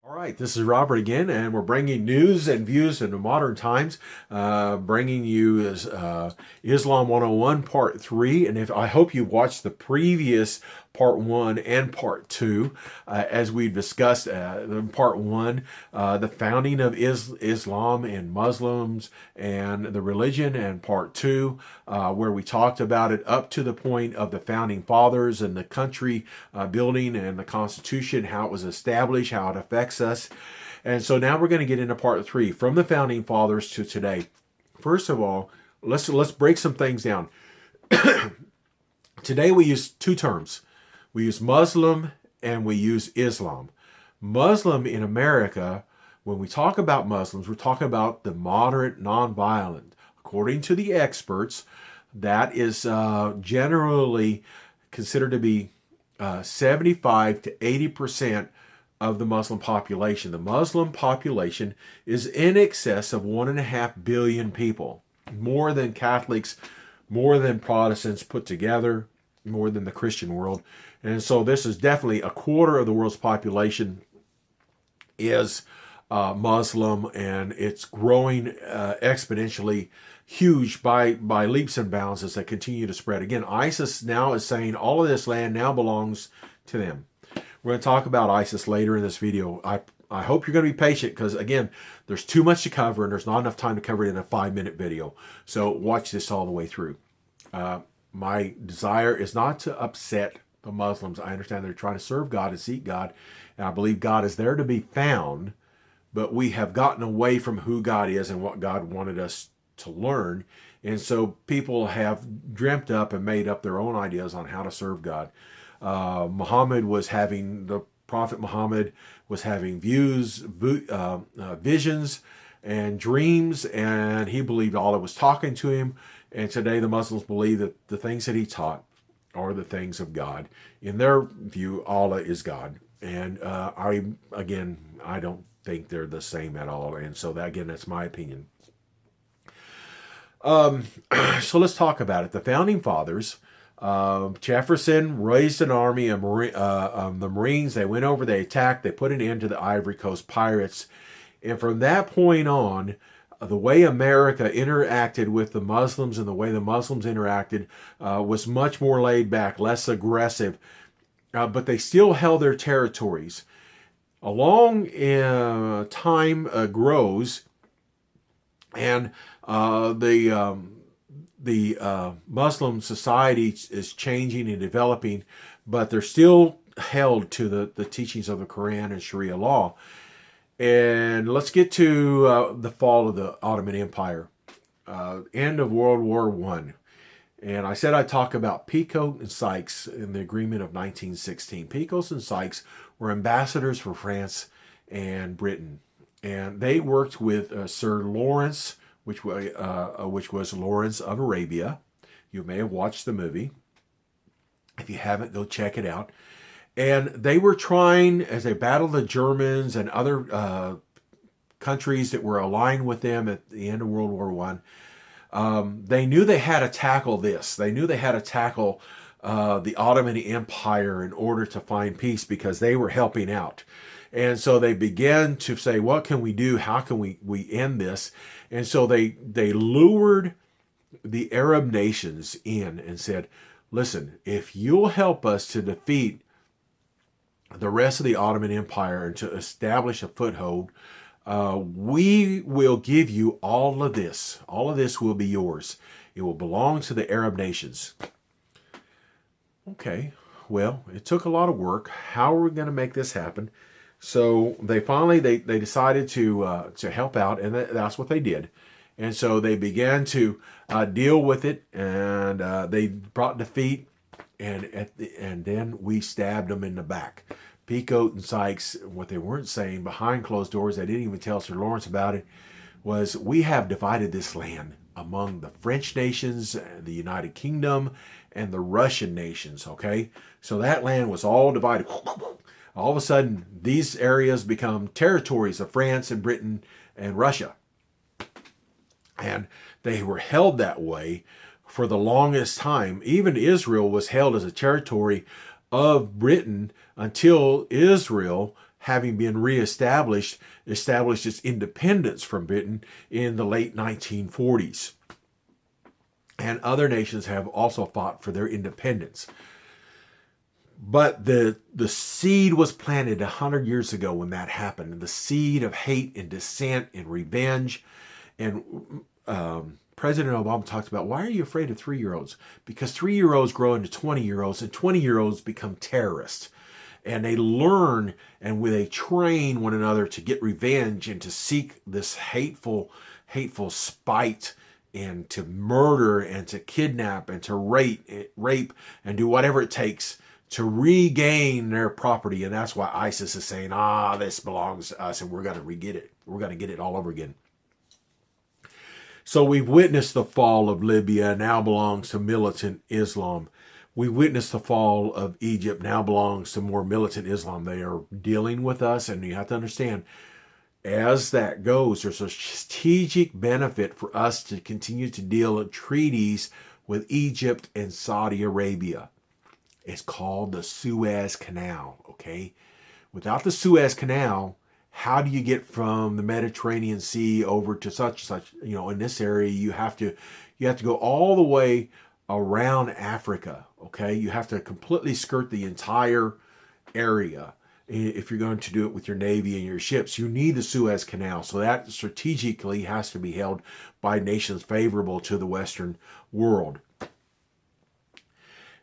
All right, this is Robert again, and we're bringing news and views into modern times. Bringing you is Islam 101 Part 3. And if I hope you watched the previous Part 1 and Part 2, as we discussed in Part 1, the founding of Islam and Muslims and the religion, and Part 2, where we talked about it up to the point of the founding fathers and the country building and the Constitution, how it was established, how it affects us. And so now we're going to get into Part 3, from the founding fathers to today. First of all, let's break some things down. Today we use two terms. We use Muslim and we use Islam. Muslim in America, when we talk about Muslims, we're talking about the moderate, nonviolent. According to the experts, that is generally considered to be 75 to 80% of the Muslim population. The Muslim population is in excess of 1.5 billion people, more than Catholics, more than Protestants put together, more than the Christian world. And so this is definitely a quarter of the world's population is Muslim, and it's growing exponentially huge by leaps and bounds as they continue to spread. Again, ISIS now is saying all of this land now belongs to them. We're going to talk about ISIS later in this video. I hope you're going to be patient because, again, there's too much to cover and there's not enough time to cover it in a 5-minute video. So watch this all the way through. My desire is not to upset the Muslims. I understand they're trying to serve God and seek God, and I believe God is there to be found, but we have gotten away from who God is and what God wanted us to learn. And so people have dreamt up and made up their own ideas on how to serve God. The Prophet Muhammad was having visions and dreams, and he believed Allah was talking to him. And today the Muslims believe that the things that he taught are the things of God. In their view, Allah is God. And I don't think they're the same at all. And so that's my opinion. So let's talk about it. The founding fathers, Jefferson raised an army of the Marines. They went over, they attacked, they put an end to the Ivory Coast pirates. And from that point on, the way America interacted with the Muslims and the way the Muslims interacted was much more laid back, less aggressive, but they still held their territories. Along time grows, and the Muslim society is changing and developing, but they're still held to the teachings of the Quran and Sharia law. And let's get to the fall of the Ottoman Empire, end of World War I. And I said I'd talk about Picot and Sykes in the agreement of 1916. Picot and Sykes were ambassadors for France and Britain, and they worked with Sir Lawrence, which was Lawrence of Arabia. You may have watched the movie. If you haven't, go check it out. And they were trying, as they battled the Germans and other countries that were aligned with them at the end of World War I, they knew they had to tackle this. They knew they had to tackle the Ottoman Empire in order to find peace because they were helping out. And so they began to say, what can we do? How can we end this? And so they lured the Arab nations in and said, listen, if you'll help us to defeat the rest of the Ottoman Empire and to establish a foothold, we will give you all of this. All of this will be yours. It will belong to the Arab nations. Okay, well, it took a lot of work. How are we going to make this happen? So they finally they decided to help out, and that's what they did. And so they began to deal with it, and they brought defeat. And then we stabbed them in the back. Picot and Sykes, what they weren't saying behind closed doors, they didn't even tell Sir Lawrence about it, was we have divided this land among the French nations, the United Kingdom, and the Russian nations, okay? So that land was all divided. All of a sudden, these areas become territories of France and Britain and Russia. And they were held that way for the longest time. Even Israel was held as a territory of Britain until Israel having been reestablished, established its independence from Britain in the late 1940s. And other nations have also fought for their independence. But the seed was planted 100 years ago when that happened. And the seed of hate and dissent and revenge. And President Obama talked about, why are you afraid of 3-year-olds? Because 3-year-olds grow into 20-year-olds, and 20-year-olds become terrorists. And they learn and when they train one another to get revenge and to seek this hateful spite and to murder and to kidnap and to rape and do whatever it takes to regain their property. And that's why ISIS is saying, this belongs to us and we're going to re-get it. We're going to get it all over again. So we've witnessed the fall of Libya, now belongs to militant Islam. We witnessed the fall of Egypt, now belongs to more militant Islam. They are dealing with us, and you have to understand, as that goes, there's a strategic benefit for us to continue to deal with treaties with Egypt and Saudi Arabia. It's called the Suez Canal, okay? Without the Suez Canal, how do you get from the Mediterranean Sea over to such, in this area, you have to go all the way around Africa, okay? You have to completely skirt the entire area if you're going to do it with your Navy and your ships. You need the Suez Canal, so that strategically has to be held by nations favorable to the Western world.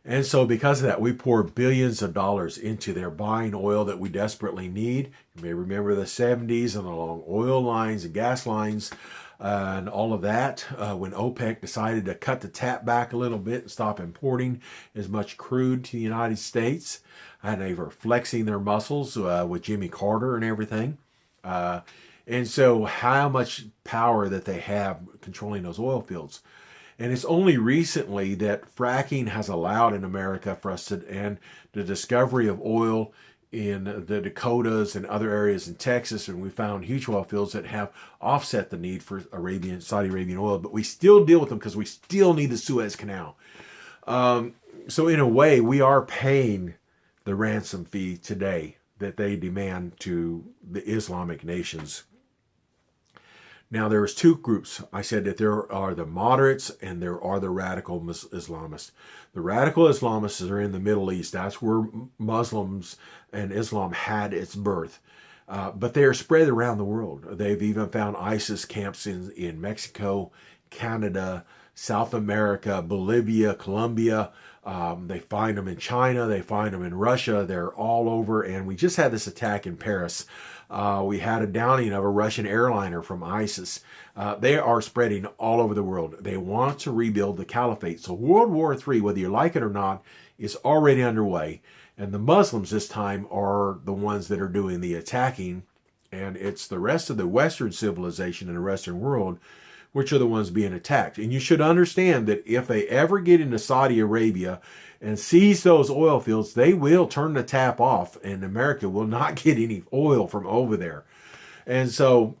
And so because of that, we pour billions of dollars into there buying oil that we desperately need. You may remember the 70s and the long oil lines and gas lines and all of that, when OPEC decided to cut the tap back a little bit and stop importing as much crude to the United States. And they were flexing their muscles with Jimmy Carter and everything. And so how much power that they have controlling those oil fields. And it's only recently that fracking has allowed in America for us to, and the discovery of oil in the Dakotas and other areas in Texas, and we found huge oil fields that have offset the need for Saudi Arabian oil, but we still deal with them because we still need the Suez Canal. So in a way, we are paying the ransom fee today that they demand to the Islamic nations. Now, there's two groups. I said that there are the moderates and there are the radical Islamists. The radical Islamists are in the Middle East. That's where Muslims and Islam had its birth. But they are spread around the world. They've even found ISIS camps in Mexico, Canada, South America, Bolivia, Colombia. They find them in China. They find them in Russia. They're all over. And we just had this attack in Paris. We had a downing of a Russian airliner from ISIS. They are spreading all over the world. They want to rebuild the caliphate. So World War III, whether you like it or not, is already underway. And the Muslims this time are the ones that are doing the attacking. And it's the rest of the Western civilization and the Western world which are the ones being attacked. And you should understand that if they ever get into Saudi Arabia and seize those oil fields, they will turn the tap off and America will not get any oil from over there. And so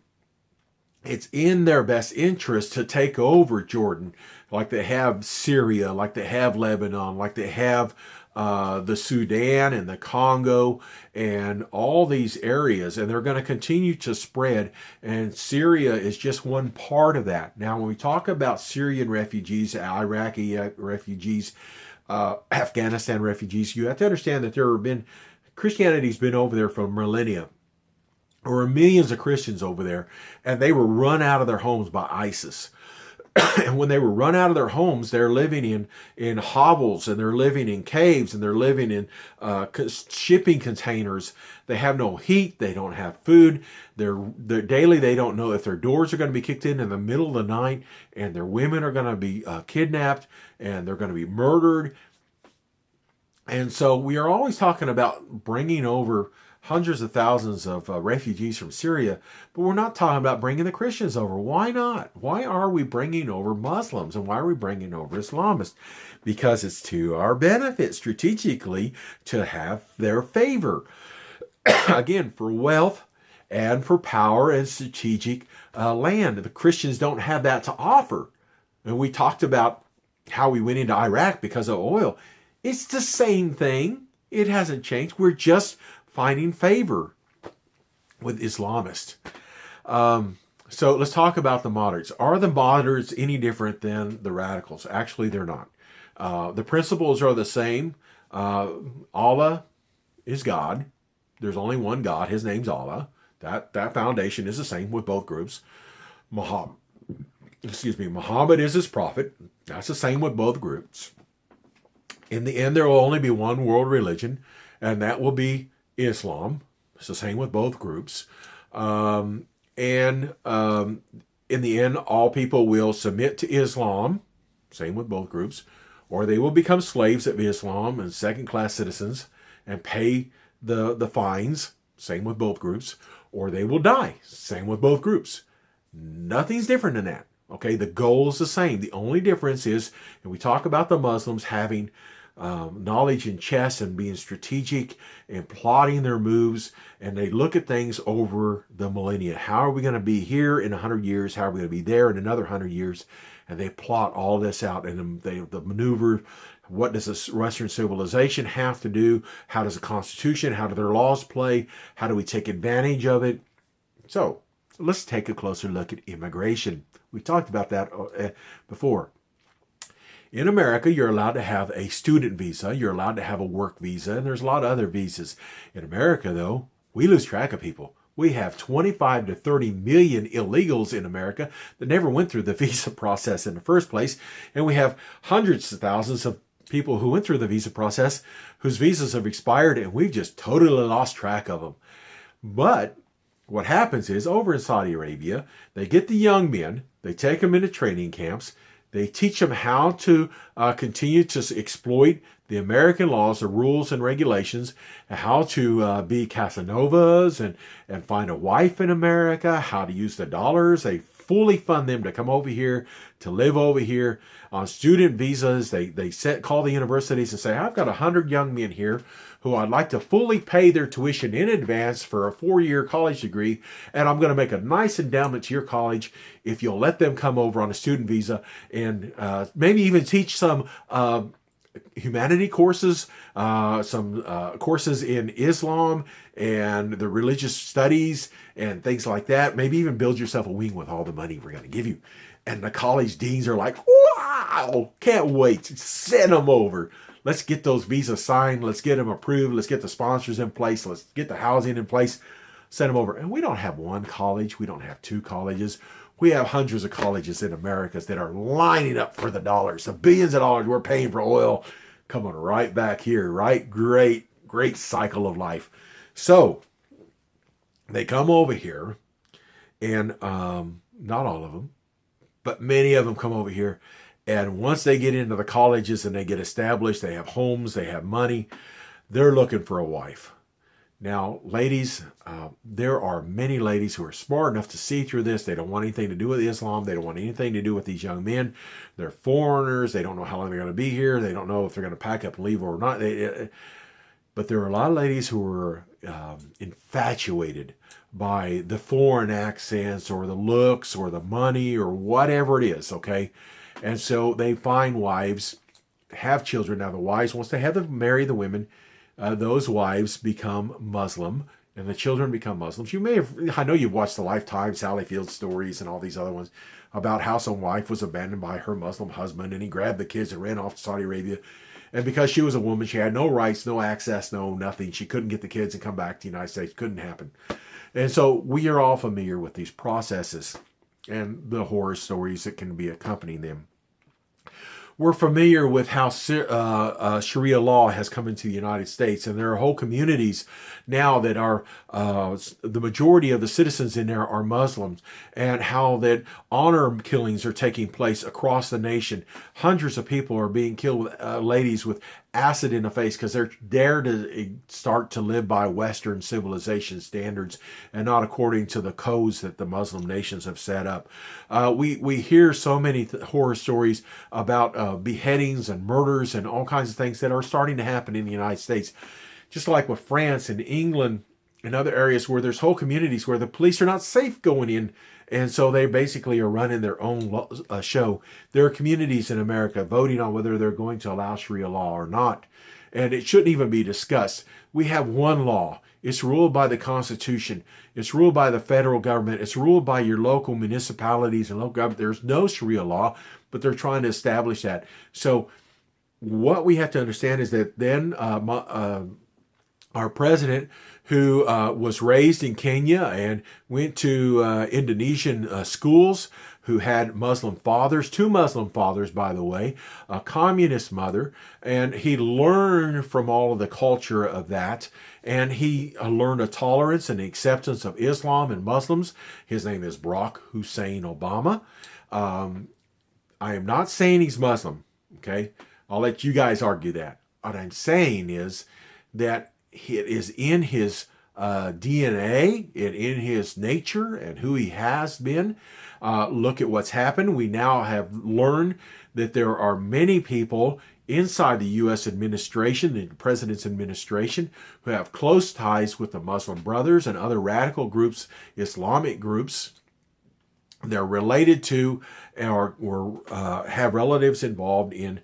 it's in their best interest to take over Jordan, like they have Syria, like they have Lebanon, like they have the Sudan and the Congo and all these areas, and they're going to continue to spread, and Syria is just one part of that. Now, when we talk about Syrian refugees, Iraqi refugees, Afghanistan refugees, you have to understand that Christianity's been over there for millennia. There were millions of Christians over there, and they were run out of their homes by ISIS. And when they were run out of their homes, they're living in hovels, and they're living in caves, and they're living in shipping containers. They have no heat. They don't have food. They're daily. They don't know if their doors are going to be kicked in the middle of the night, and their women are going to be kidnapped, and they're going to be murdered. And so we are always talking about bringing over hundreds of thousands of refugees from Syria, but we're not talking about bringing the Christians over. Why not? Why are we bringing over Muslims, and why are we bringing over Islamists? Because it's to our benefit strategically to have their favor. Again, for wealth and for power and strategic land. The Christians don't have that to offer. And we talked about how we went into Iraq because of oil. It's the same thing. It hasn't changed. We're just finding favor. with Islamists. So let's talk about the moderates. Are the moderates any different than the radicals? Actually, they're not. The principles are the same. Allah is God. There's only one God. His name's Allah. That foundation is the same with both groups. Muhammad is his prophet. That's the same with both groups. In the end, there will only be one world religion, and that will be Islam. It's the same with both groups. In the end, all people will submit to Islam, same with both groups, or they will become slaves of Islam and second-class citizens and pay the fines, same with both groups, or they will die, same with both groups. Nothing's different than that. Okay, the goal is the same. The only difference is, and we talk about the Muslims having knowledge in chess and being strategic and plotting their moves, and they look at things over the millennia. How are we going to be here in 100 years? How are we going to be there in another 100 years? And they plot all this out, and the maneuver. What does this Western civilization have to do? How does the Constitution, how do their laws play? How do we take advantage of it? So let's take a closer look at immigration. We talked about that before. In America, you're allowed to have a student visa. You're allowed to have a work visa, and there's a lot of other visas. In America, though, we lose track of people. We have 25 to 30 million illegals in America that never went through the visa process in the first place, and we have hundreds of thousands of people who went through the visa process whose visas have expired, and we've just totally lost track of them. But what happens is, over in Saudi Arabia, they get the young men, they take them into training camps, they teach them how to continue to exploit the American laws, the rules and regulations, and how to be Casanovas and find a wife in America, how to use the dollars. They fully fund them to come over here, to live over here on student visas. They call the universities and say, I've got 100 young men here who I'd like to fully pay their tuition in advance for a 4-year college degree, and I'm going to make a nice endowment to your college if you'll let them come over on a student visa and maybe even teach some humanity courses, some courses in Islam and the religious studies and things like that. Maybe even build yourself a wing with all the money we're going to give you. And the college deans are like, wow, can't wait. Send them over. Let's get those visas signed. Let's get them approved. Let's get the sponsors in place. Let's get the housing in place. Send them over. And we don't have one college. We don't have two colleges. We have hundreds of colleges in America that are lining up for the dollars. The billions of dollars we're paying for oil coming right back here, right? Great cycle of life. So they come over here, and not all of them, but many of them come over here. And once they get into the colleges and they get established, they have homes, they have money, they're looking for a wife. Now, ladies, there are many ladies who are smart enough to see through this. They don't want anything to do with Islam. They don't want anything to do with these young men. They're foreigners. They don't know how long they're going to be here. They don't know if they're going to pack up and leave or not. But there are a lot of ladies who are infatuated by the foreign accents or the looks or the money or whatever it is, okay? And so they find wives, have children. Now the wives, once they have to marry the women, those wives become Muslim and the children become Muslims. I know you've watched the Lifetime, Sally Field stories and all these other ones about how some wife was abandoned by her Muslim husband and he grabbed the kids and ran off to Saudi Arabia. And because she was a woman, she had no rights, no access, no nothing. She couldn't get the kids and come back to the United States. Couldn't happen. And so we are all familiar with these processes and the horror stories that can be accompanying them. We're familiar with how Sharia law has come into the United States, and there are whole communities now that are, the majority of the citizens in there are Muslims, and how that honor killings are taking place across the nation. Hundreds of people are being killed with ladies with acid in the face because they're there to start to live by Western civilization standards and not according to the codes that the Muslim nations have set up. We hear so many horror stories about beheadings and murders and all kinds of things that are starting to happen in the United States. Just like with France and England and other areas where there's whole communities where the police are not safe going in. And so they basically are running their own show. There are communities in America voting on whether they're going to allow Sharia law or not. And it shouldn't even be discussed. We have one law It's ruled by the Constitution. It's ruled by the federal government. It's ruled by your local municipalities and local government. There's no Sharia law, but they're trying to establish that. So what we have to understand is that then our president, who was raised in Kenya and went to Indonesian schools, who had Muslim fathers, two Muslim fathers, by the way, a communist mother, and he learned from all of the culture of that, and he learned a tolerance and acceptance of Islam and Muslims. His name is Barack Hussein Obama. I am not saying he's Muslim, okay? I'll let you guys argue that. What I'm saying is that it is in his DNA, in his nature, and who he has been. Look at what's happened. We now have learned that there are many people inside the U.S. administration, the president's administration, who have close ties with the Muslim Brothers and other radical groups, Islamic groups. They're related to or have relatives involved in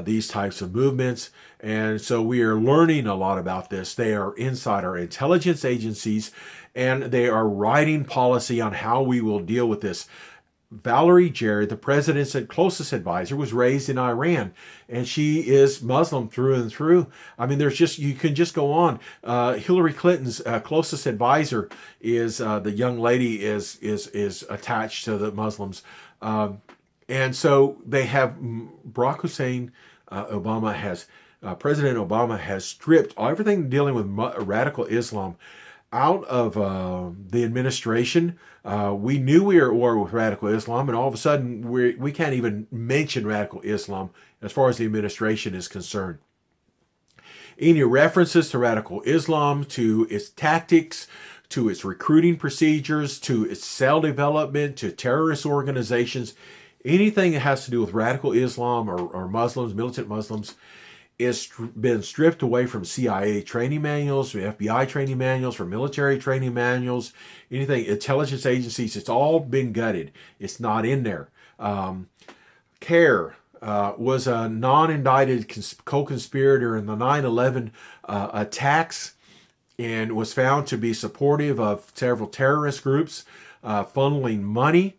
these types of movements. And so we are learning a lot about this. They are inside our intelligence agencies, and they are writing policy on how we will deal with this. Valerie Jarrett, the president's closest advisor, was raised in Iran, and she is Muslim through and through. I mean, you can just go on. Hillary Clinton's closest advisor is the young lady is attached to the Muslims, and so they have Barack Hussein Obama has President Obama has stripped everything dealing with radical Islam out of the administration. We knew we were at war with radical Islam, and all of a sudden we can't even mention radical Islam as far as the administration is concerned. Any references to radical Islam, to its tactics, to its recruiting procedures, to its cell development, to terrorist organizations, anything that has to do with radical Islam or Muslims, militant Muslims, it's been stripped away from CIA training manuals, from FBI training manuals, from military training manuals, anything, intelligence agencies. It's all been gutted. It's not in there. CARE was a non-indicted co-conspirator in the 9/11 attacks and was found to be supportive of several terrorist groups, funneling money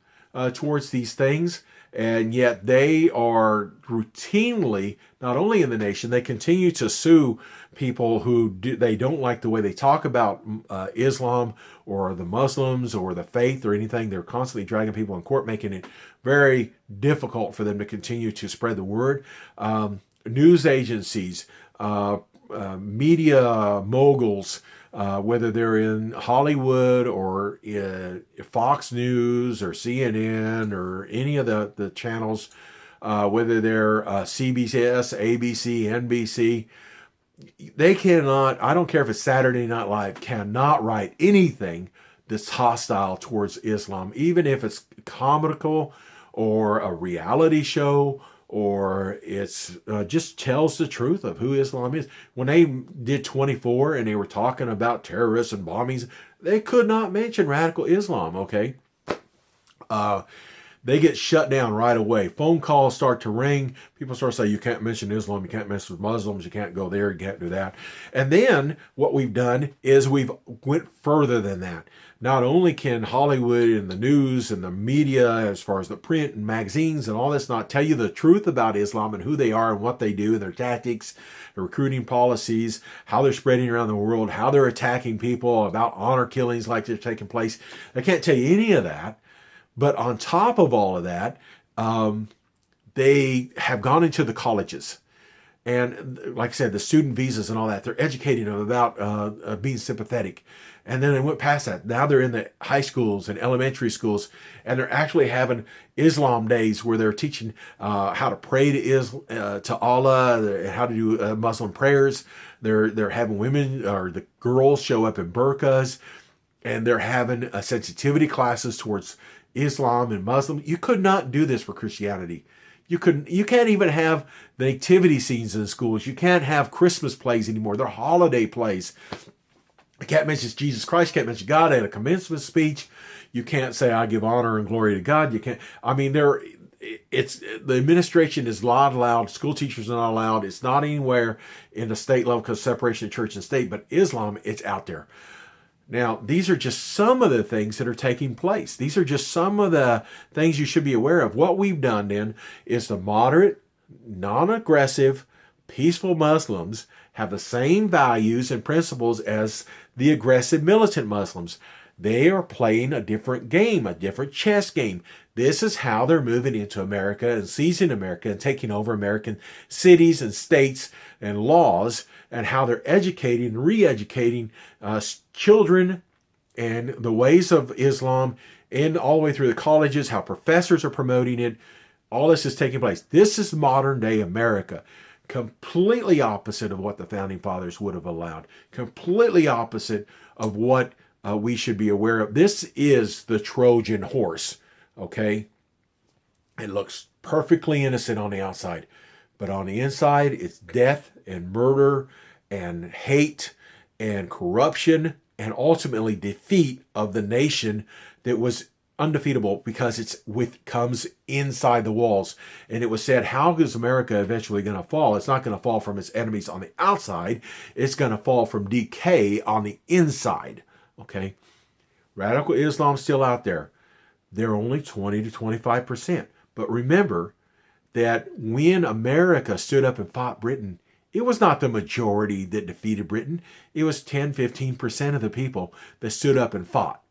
towards these things. And yet they are routinely, not only in the nation, they continue to sue people who they don't like the way they talk about Islam or the Muslims or the faith or anything. They're constantly dragging people in court, making it very difficult for them to continue to spread the word. News agencies, media moguls, whether they're in Hollywood or Fox News or CNN or any of the channels, whether they're CBS, ABC, NBC, they cannot, I don't care if it's Saturday Night Live, cannot write anything that's hostile towards Islam, even if it's comical or a reality show, or it's just tells the truth of who Islam is. When they did 24 and they were talking about terrorists and bombings, they could not mention radical Islam, okay? They get shut down right away. Phone calls start to ring. People start to say, you can't mention Islam, you can't mess with Muslims, you can't go there, you can't do that. And then what we've done is we've went further than that. Not only can Hollywood and the news and the media, as far as the print and magazines and all this, not tell you the truth about Islam and who they are and what they do and their tactics, their recruiting policies, how they're spreading around the world, how they're attacking people, about honor killings like they're taking place. They can't tell you any of that. But on top of all of that, they have gone into the colleges. And like I said, the student visas and all that, they're educating them about being sympathetic. And then they went past that. Now they're in the high schools and elementary schools, and they're actually having Islam days where they're teaching how to pray to Allah, how to do Muslim prayers. They're having women or the girls show up in burqas, and they're having sensitivity classes towards Islam and Muslim. You could not do this for Christianity. You can't even have the nativity scenes in schools. You can't have Christmas plays anymore. They're holiday plays. You can't mention Jesus Christ. You can't mention God at a commencement speech. You can't say, I give honor and glory to God. You can't. I mean, it's the administration is not allowed. School teachers are not allowed. It's not anywhere in the state level because separation of church and state. But Islam, it's out there. Now, these are just some of the things that are taking place. These are just some of the things you should be aware of. What we've done then is the moderate, non-aggressive, peaceful Muslims have the same values and principles as the aggressive militant Muslims. They are playing a different game, a different chess game. This is how they're moving into America and seizing America and taking over American cities and states and laws, and how they're educating and re-educating children and the ways of Islam, and all the way through the colleges, how professors are promoting it. All this is taking place. This is modern day America. Completely opposite of what the Founding Fathers would have allowed. Completely opposite of what we should be aware of. This is the Trojan horse, okay? It looks perfectly innocent on the outside, but on the inside, it's death and murder and hate and corruption and ultimately defeat of the nation that was undefeatable because comes inside the walls. And it was said, how is America eventually going to fall? It's not going to fall from its enemies on the outside. It's going to fall from decay on the inside. Okay? Radical Islam's still out there. They're only 20 to 25%. But remember that when America stood up and fought Britain, it was not the majority that defeated Britain. It was 10, 15% of the people that stood up and fought.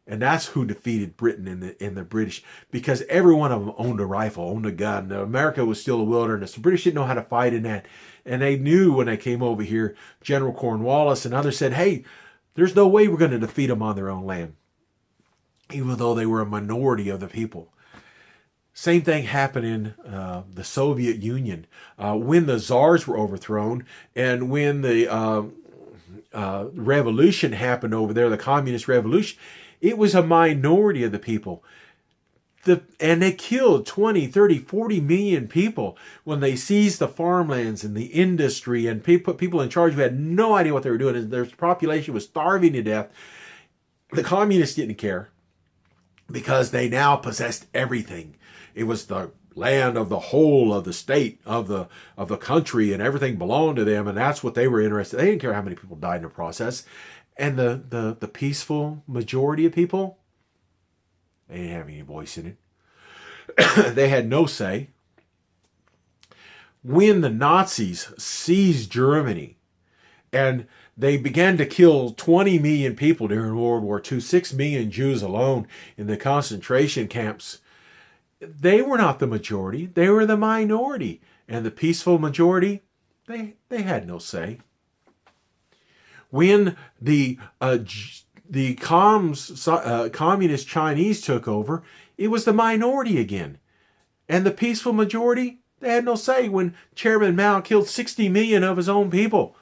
And that's who defeated Britain in the British, because every one of them owned a rifle, owned a gun. America was still a wilderness. The British didn't know how to fight in that. And they knew when they came over here, General Cornwallis and others said, hey, there's no way we're going to defeat them on their own land, even though they were a minority of the people. Same thing happened in the Soviet Union. When the czars were overthrown and when the revolution happened over there, the communist revolution, it was a minority of the people. And they killed 20, 30, 40 million people when they seized the farmlands and the industry and put people in charge who had no idea what they were doing. And their population was starving to death. The communists didn't care because they now possessed everything. It was the land of the whole of the state, of the country, and everything belonged to them. And that's what they were interested in. They didn't care how many people died in the process. And the peaceful majority of people, they didn't have any voice in it. They had no say. When the Nazis seized Germany and they began to kill 20 million people during World War II, 6 million Jews alone in the concentration camps, they were not the majority. They were the minority. And the peaceful majority, they had no say. When the communist Chinese took over, it was the minority again. And the peaceful majority, they had no say. When Chairman Mao killed 60 million of his own people,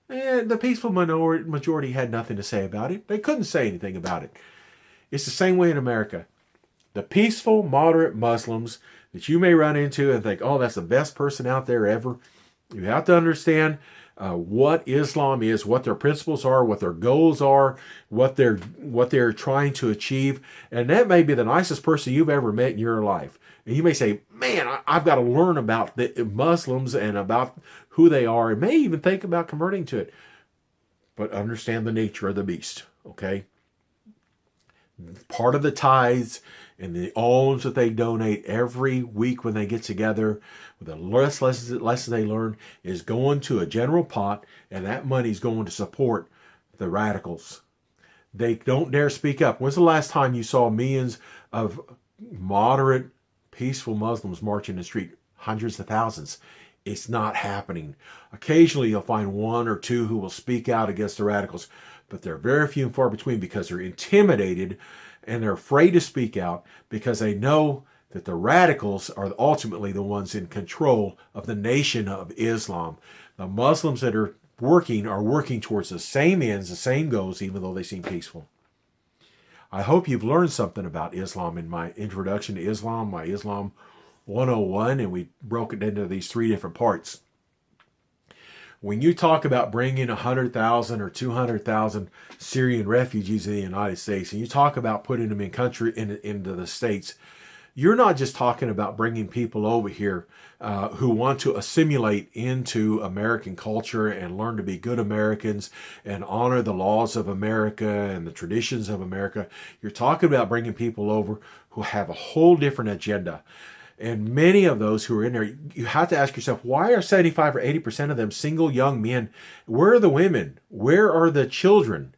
the peaceful majority had nothing to say about it. They couldn't say anything about it. It's the same way in America. The peaceful, moderate Muslims that you may run into and think, oh, that's the best person out there ever. You have to understand what Islam is, what their principles are, what their goals are, what they're trying to achieve. And that may be the nicest person you've ever met in your life. And you may say, man, I've got to learn about the Muslims and about who they are, and may even think about converting to it. But understand the nature of the beast, okay? Part of the tithes and the alms that they donate every week when they get together, with the lessons they learn, is going to a general pot, and that money is going to support the radicals. They don't dare speak up. When's the last time you saw millions of moderate, peaceful Muslims marching the street? Hundreds of thousands. It's not happening. Occasionally you'll find one or two who will speak out against the radicals, but they're very few and far between because they're intimidated and they're afraid to speak out because they know that the radicals are ultimately the ones in control of the nation of Islam. The Muslims that are working towards the same ends, the same goals, even though they seem peaceful. I hope you've learned something about Islam in my introduction to Islam, my Islam 101, and we broke it into these 3 different parts. When you talk about bringing 100,000 or 200,000 Syrian refugees in the United States, and you talk about putting them into the States, you're not just talking about bringing people over here who want to assimilate into American culture and learn to be good Americans and honor the laws of America and the traditions of America. You're talking about bringing people over who have a whole different agenda. And many of those who are in there, you have to ask yourself, why are 75 or 80% of them single young men? Where are the women? Where are the children?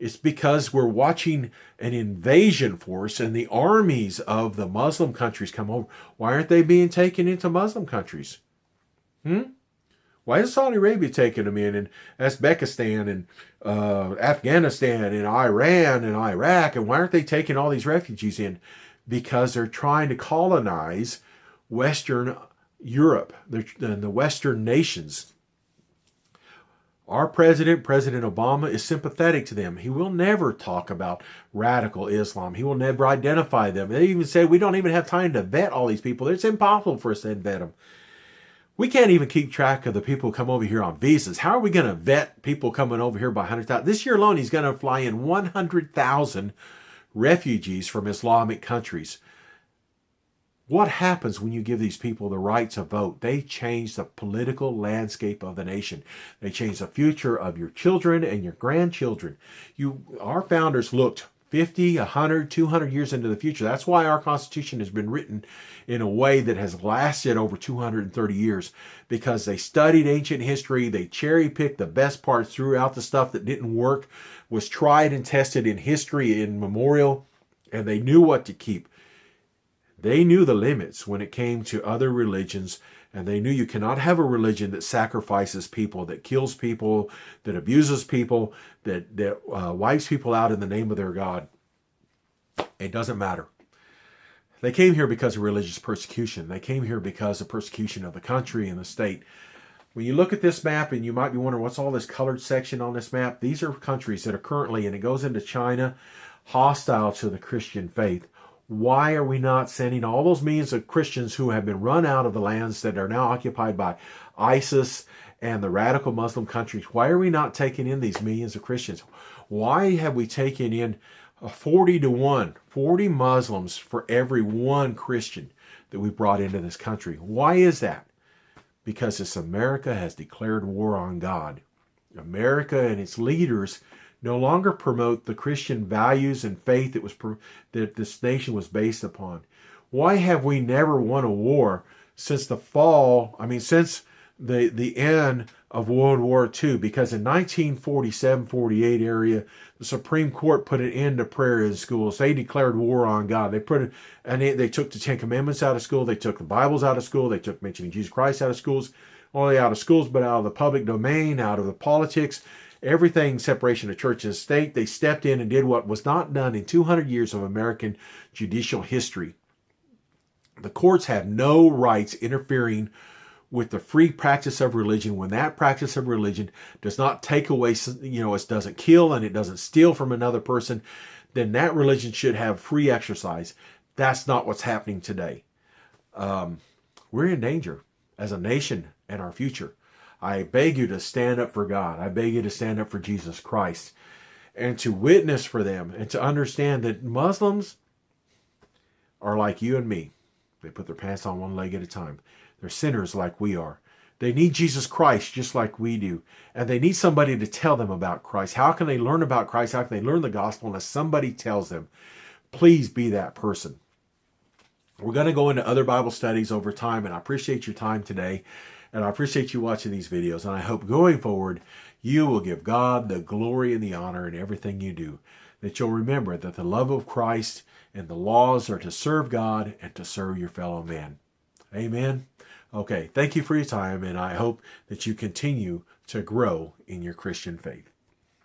It's because we're watching an invasion force and the armies of the Muslim countries come over. Why aren't they being taken into Muslim countries? Why is Saudi Arabia taking them in, and Uzbekistan and Afghanistan and Iran and Iraq? And why aren't they taking all these refugees in? Because they're trying to colonize Western Europe and the Western nations. Our president, President Obama, is sympathetic to them. He will never talk about radical Islam. He will never identify them. They even said we don't even have time to vet all these people. It's impossible for us to vet them. We can't even keep track of the people who come over here on visas. How are we going to vet people coming over here by 100,000? This year alone, he's going to fly in 100,000 refugees from Islamic countries. What happens when you give these people the right to vote? They change the political landscape of the nation. They change the future of your children and your grandchildren. Our founders looked 50, 100, 200 years into the future. That's why our Constitution has been written in a way that has lasted over 230 years, because they studied ancient history. They cherry-picked the best parts throughout the stuff that didn't work, was tried and tested in history, in memorial, and they knew what to keep. They knew the limits when it came to other religions, and they knew you cannot have a religion that sacrifices people, that kills people, that abuses people, that wipes people out in the name of their God. It doesn't matter. They came here because of religious persecution. They came here because of persecution of the country and the state. When you look at this map, and you might be wondering, what's all this colored section on this map? These are countries that are currently, and it goes into China, hostile to the Christian faith. Why are we not sending all those millions of Christians who have been run out of the lands that are now occupied by ISIS and the radical Muslim countries? Why are we not taking in these millions of Christians? Why have we taken in 40 to 1, 40 Muslims for every one Christian that we brought into this country? Why is that? Because this America has declared war on God. America and its leaders no longer promote the Christian values and faith that this nation was based upon. Why have we never won a war since the end of World War II? Because in 1947-48 area, the Supreme Court put an end to prayer in schools. They declared war on God. They took the Ten Commandments out of school. They took the Bibles out of school. They took mentioning Jesus Christ out of schools. Only out of schools, but out of the public domain, out of the politics. Everything, separation of church and state. They stepped in and did what was not done in 200 years of American judicial history. The courts have no rights interfering with the free practice of religion when that practice of religion does not take away, it doesn't kill and it doesn't steal from another person, then that religion should have free exercise. That's not what's happening today. We're in danger as a nation and our future. I beg you to stand up for God. I beg you to stand up for Jesus Christ and to witness for them and to understand that Muslims are like you and me. They put their pants on one leg at a time. They're sinners like we are. They need Jesus Christ just like we do. And they need somebody to tell them about Christ. How can they learn about Christ? How can they learn the gospel unless somebody tells them? Please be that person. We're going to go into other Bible studies over time, and I appreciate your time today. And I appreciate you watching these videos. And I hope going forward, you will give God the glory and the honor in everything you do. That you'll remember that the love of Christ and the laws are to serve God and to serve your fellow man. Amen. Okay, thank you for your time, and I hope that you continue to grow in your Christian faith.